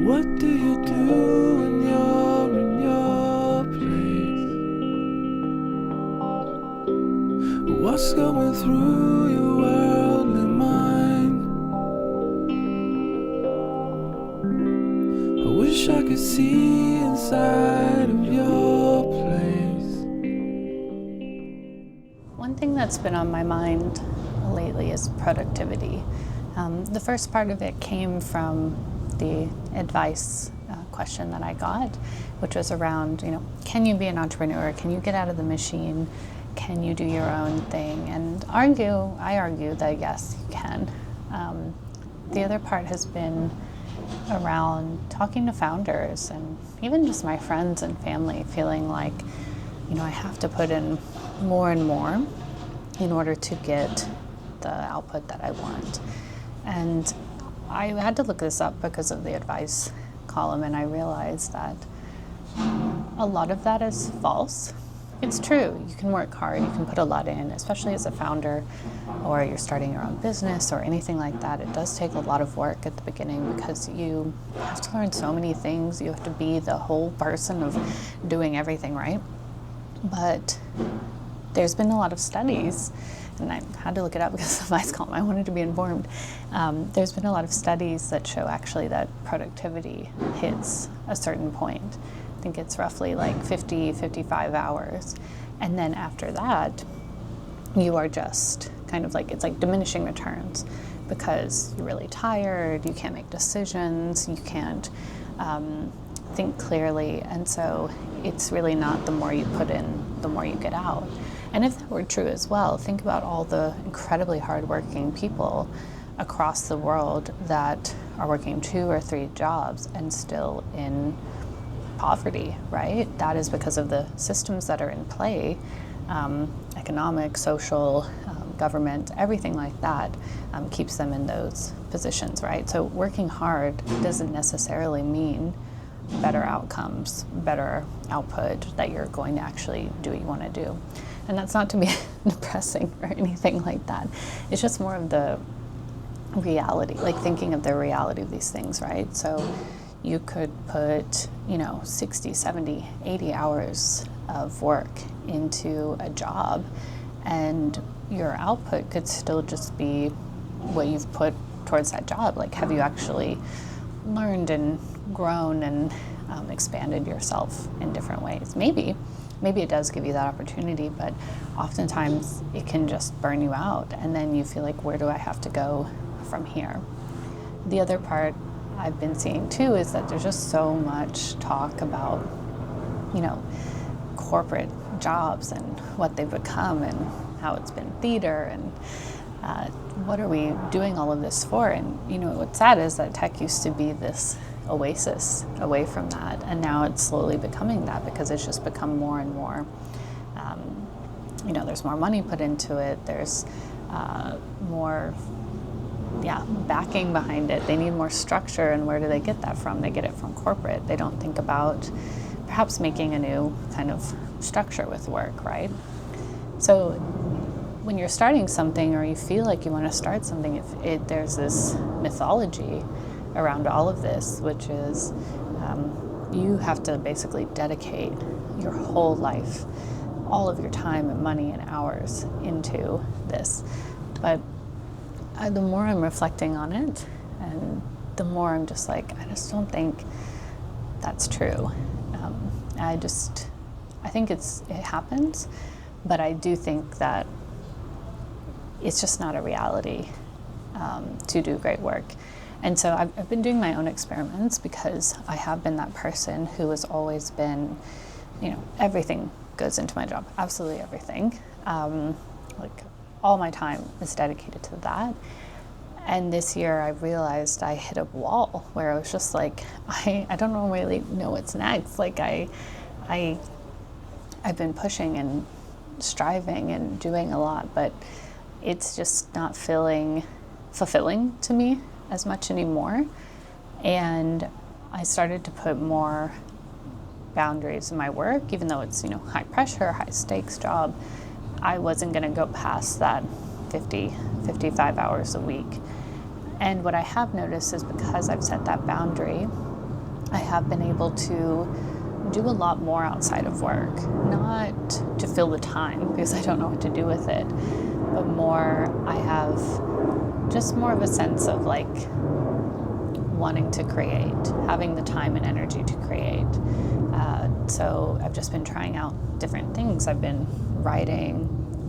What do you do when you're in your place? What's going through your worldly mind? I wish I could see inside of your place. One thing that's been on my mind lately is productivity. The first part of it came from the advice question that I got, which was around, can you be an entrepreneur? Can you get out of the machine? Can you do your own thing? And I argue that yes, you can. The other part has been around talking to founders and even just my friends and family, feeling like, I have to put in more and more in order to get the output that I want. And I had to look this up because of the advice column, and I realized that a lot of that is false. It's true, you can work hard, you can put a lot in, especially as a founder or you're starting your own business or anything like that. It does take a lot of work at the beginning because you have to learn so many things. You have to be the whole person of doing everything, right? But there's been a lot of studies, and I had to look it up because of the advice column. I wanted to be informed. There's been a lot of studies that show actually that productivity hits a certain point. I think it's roughly like 50, 55 hours. And then after that, you are just kind of like, it's like diminishing returns because you're really tired, you can't make decisions, you can't think clearly. And so it's really not the more you put in, the more you get out. And if that were true as well, think about all the incredibly hardworking people across the world that are working 2 or 3 jobs and still in poverty, right? That is because of the systems that are in play, economic, social, government, everything like that keeps them in those positions, right? So working hard doesn't necessarily mean better outcomes, better output, that you're going to actually do what you want to do. And that's not to be depressing or anything like that. It's just more of the reality, like thinking of the reality of these things, right? So you could put, 60, 70, 80 hours of work into a job, and your output could still just be what you've put towards that job. Like, have you actually learned and grown and expanded yourself in different ways? Maybe it does give you that opportunity, but oftentimes it can just burn you out, and then you feel like, where do I have to go from here? The other part I've been seeing too is that there's just so much talk about, corporate jobs and what they've become and how it's been theater and what are we doing all of this for? And what's sad is that tech used to be this oasis away from that, and now it's slowly becoming that because it's just become more and more, there's more money put into it, there's more backing behind it. They need more structure, and where do they get that from? They get it from corporate. They don't think about perhaps making a new kind of structure with work, right? So when you're starting something, or you feel like you want to start something, there's this mythology around all of this, which is you have to basically dedicate your whole life, all of your time and money and hours into this. But the more I'm reflecting on it, and the more I'm just like, I just don't think that's true. I think it happens, but I do think that it's just not a reality to do great work. And so I've been doing my own experiments, because I have been that person who has always been, everything goes into my job, absolutely everything. Like all my time is dedicated to that. And this year I realized I hit a wall where I was just like, I don't really know what's next. Like I've been pushing and striving and doing a lot, but it's just not feeling fulfilling to me as much anymore. And I started to put more boundaries in my work, even though it's, high pressure, high stakes job. I wasn't going to go past that 55 hours a week. And what I have noticed is because I've set that boundary, I have been able to do a lot more outside of work, not to fill the time because I don't know what to do with it, but more, I have just more of a sense of like wanting to create, having the time and energy to create. So I've just been trying out different things. I've been writing,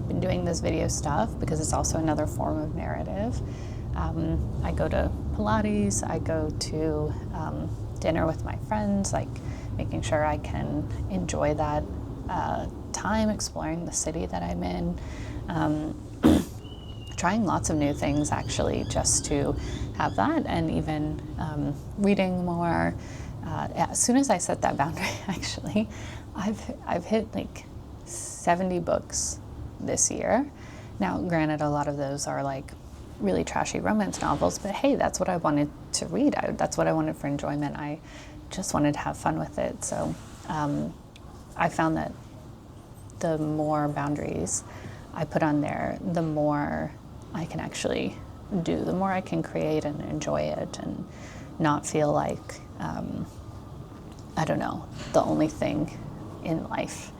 been doing this video stuff because it's also another form of narrative. I go to Pilates, I go to dinner with my friends, like making sure I can enjoy that time exploring the city that I'm in. Trying lots of new things actually just to have that, and even reading more. As soon as I set that boundary, actually, I've hit like 70 books this year. Now, granted, a lot of those are like really trashy romance novels, but hey, that's what I wanted to read. That's what I wanted for enjoyment. I just wanted to have fun with it. So I found that the more boundaries I put on there, the more I can actually do, the more I can create and enjoy it and not feel like, I don't know, the only thing in life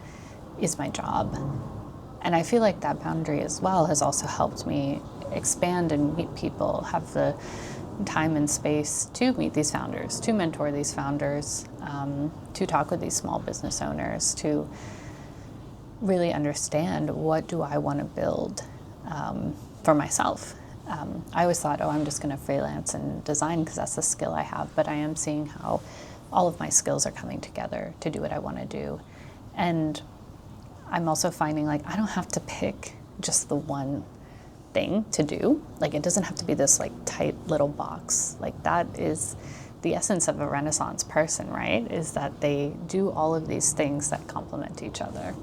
is my job. And I feel like that boundary as well has also helped me expand and meet people, have the time and space to meet these founders, to mentor these founders, to talk with these small business owners, to really understand what do I want to build for myself. I always thought, I'm just going to freelance and design because that's the skill I have, but I am seeing how all of my skills are coming together to do what I want to do. And I'm also finding like I don't have to pick just the one thing to do. Like it doesn't have to be this like tight little box. Like that is the essence of a Renaissance person, right? Is that they do all of these things that complement each other.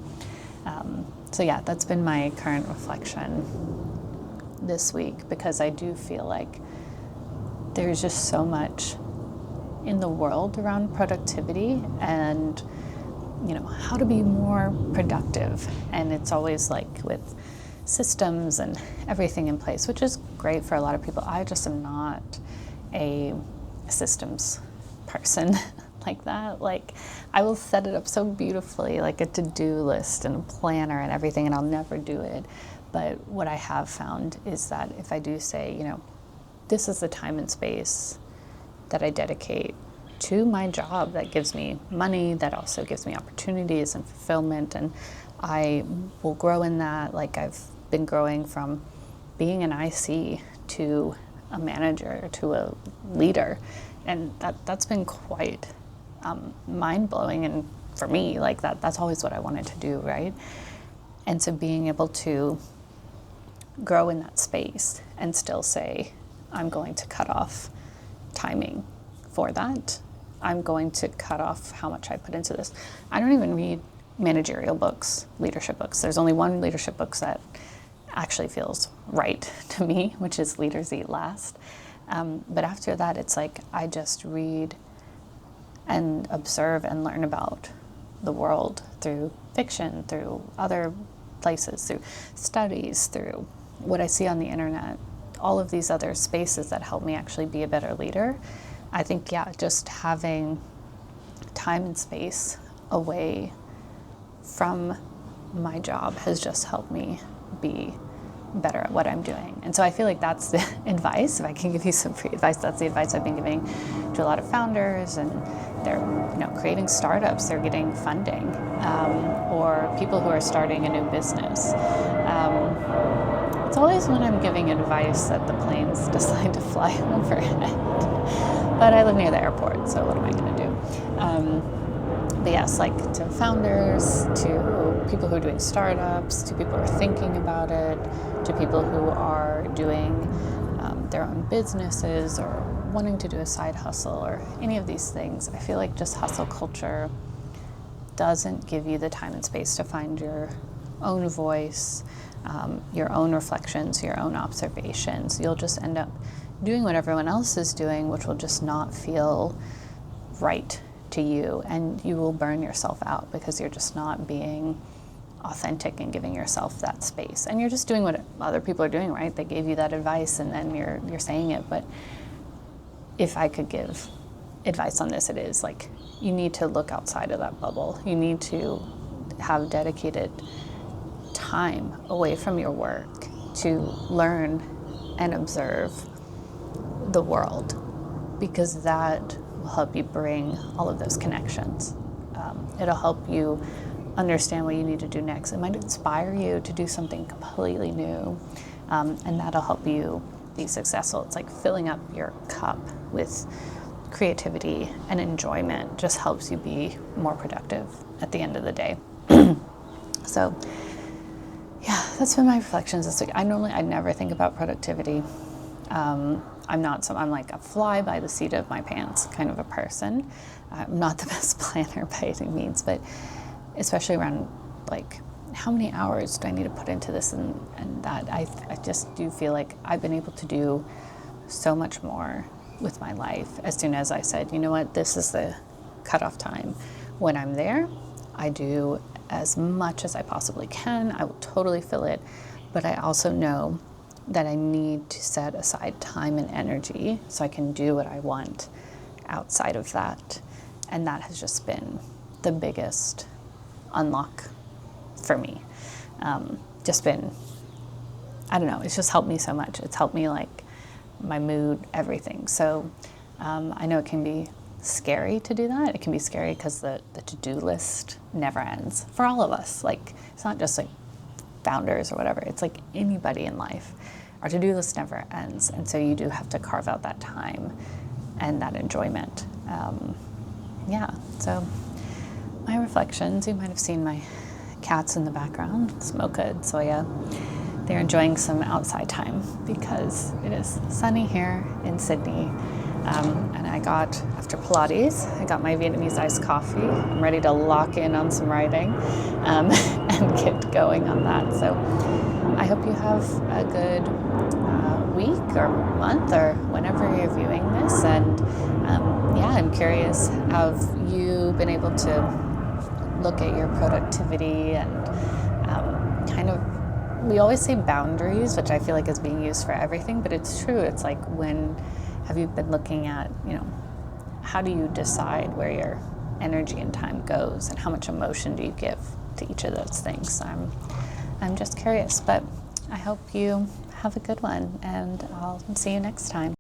So yeah, that's been my current reflection this week, because I do feel like there's just so much in the world around productivity and how to be more productive. And it's always like with systems and everything in place, which is great for a lot of people. I just am not a systems person like that. Like I will set it up so beautifully, like a to-do list and a planner and everything, and I'll never do it. But what I have found is that if I do say, this is the time and space that I dedicate to my job that gives me money, that also gives me opportunities and fulfillment, and I will grow in that. Like I've been growing from being an IC to a manager to a leader, and that's been quite mind-blowing. And for me, like that's always what I wanted to do, right? And so being able to grow in that space and still say, I'm going to cut off timing for that. I'm going to cut off how much I put into this. I don't even read managerial books, leadership books. There's only one leadership book that actually feels right to me, which is Leaders Eat Last. But after that, it's like I just read and observe and learn about the world through fiction, through other places, through studies, through what I see on the internet, all of these other spaces that help me actually be a better leader. I think, just having time and space away from my job has just helped me be better at what I'm doing. And so I feel like that's the advice. If I can give you some free advice, that's the advice I've been giving to a lot of founders, and they're creating startups, they're getting funding, or people who are starting a new business. It's always when I'm giving advice that the planes decide to fly overhead. But I live near the airport, so what am I going to do? But yes, like to founders, to people who are doing startups, to people who are thinking about it, to people who are doing their own businesses or wanting to do a side hustle or any of these things, I feel like just hustle culture doesn't give you the time and space to find your own voice, your own reflections, your own observations. You'll just end up doing what everyone else is doing, which will just not feel right to you, and you will burn yourself out because you're just not being authentic and giving yourself that space. And you're just doing what other people are doing, right? They gave you that advice and then you're saying it. But if I could give advice on this, it is like, you need to look outside of that bubble. You need to have dedicated time away from your work to learn and observe the world, because that will help you bring all of those connections. It'll help you understand what you need to do next. It might inspire you to do something completely new, and that'll help you be successful. It's like filling up your cup with creativity and enjoyment just helps you be more productive at the end of the day. So yeah, that's been my reflections this week. I never think about productivity. I'm like a fly by the seat of my pants kind of a person. I'm not the best planner by any means, but especially around like, how many hours do I need to put into this and that? I just do feel like I've been able to do so much more with my life as soon as I said, you know what, this is the cutoff time. When I'm there, I do as much as I possibly can. I will totally fill it, but I also know that I need to set aside time and energy so I can do what I want outside of that. And that has just been the biggest unlock for me. Just been, I don't know, it's just helped me so much. It's helped me, like, my mood, everything. So I know it can be scary to do that. It can be scary because the to-do list never ends for all of us. Like, it's not just like founders or whatever. It's like anybody in life. Our to-do list never ends. And so you do have to carve out that time and that enjoyment. So my reflections, you might have seen my cats in the background, Smoka and Soya. They're enjoying some outside time because it is sunny here in Sydney. And after Pilates, I got my Vietnamese iced coffee. I'm ready to lock in on some writing and get going on that. So I hope you have a good week or month or whenever you're viewing this. And I'm curious, have you been able to look at your productivity and we always say boundaries, which I feel like is being used for everything, but it's true. It's like, when have you been looking at, how do you decide where your energy and time goes and how much emotion do you give to each of those things? I'm just curious, but I hope you have a good one, and I'll see you next time.